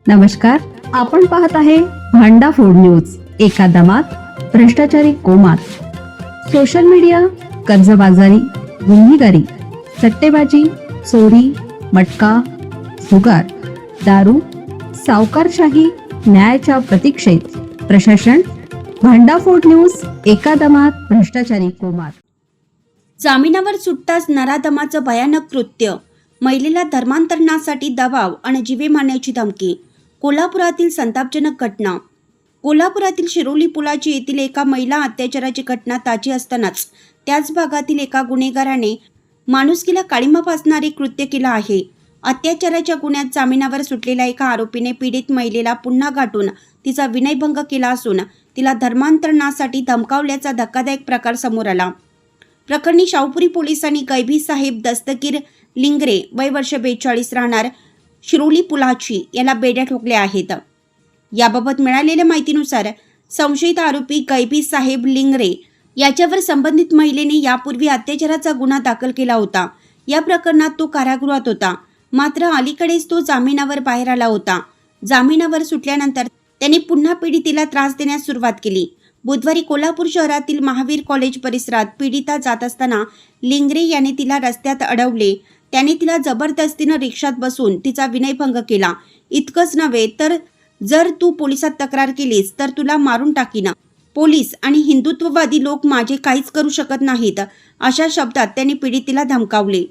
नमस्कार, आपण पाहत आहे भांडा फोड न्यूज. एका दमात भ्रष्टाचारी कोमात. सोशल मीडिया, कर्जबाजारी, गुन्हेगारी, सट्टेबाजी, चोरी, मटका, जुगार, दारू, सावकारशाही, न्यायाच्या प्रतीक्षेत प्रशासन. भांडाफोड न्यूज. एका दमात भ्रष्टाचारी कोमात. जामिनावर सुटताच नराधमाचं भयानक कृत्य. महिलेला धर्मांतरणासाठी दबाव आणि जीवे मारण्याची धमकी. कोल्हापुरातील संतापजनक घटना. कोल्हापुरातील शिरोली पुलाची येथील एका महिला अत्याचाराची घटना ताजी असतानाच त्याच भागातील एका गुन्हेगाराने माणुसकीला काळिमा फासणारे कृत्य केलं आहे. अत्याचाराच्या गुन्ह्यात जामिनावर सुटलेल्या एका आरोपीने पीडित महिलेला पुन्हा गाठून तिचा विनयभंग केला असून तिला धर्मांतरणासाठी धमकावल्याचा धक्कादायक प्रकार समोर आला. प्रकरणी शाहूपुरी पोलिसांनी गैबी साहेब दस्तगीर लिंगरे वय वर्ष 42 राहणार शिरोली पुलाची याला बेड्या ठोकल्या आहेत. याबाबत मिळालेल्या माहितीनुसार संशयित आरोपी गैबी साहेब लिंगरे याच्यावर संबंधित महिलेने यापूर्वी अत्याचाराचा गुन्हा दाखल केला होता. या प्रकरणात तो कारागृहात होता. मात्र अलीकडेच तो जामिनावर बाहेर आला होता. जामिनावर सुटल्यानंतर त्यांनी पुन्हा पीडितेला त्रास देण्यास सुरुवात केली. बुधवारी कोल्हापूर शहरातील महावीर कॉलेज परिसरात पीडिता जात असताना लिंगरे याने तिला रस्त्यात अडवले. त्याने तिला जबरदस्तीनं रिक्षात बसून तिचा विनयभंग केला. इतकंच नव्हे तर जर तू पोलिसात तक्रार केलीस तर तुला मारून टाकीन. पोलीस आणि हिंदुत्ववादी लोक माझे काहीच करू शकत नाहीत, अशा शब्दात त्यांनी पीडितेला धमकावले.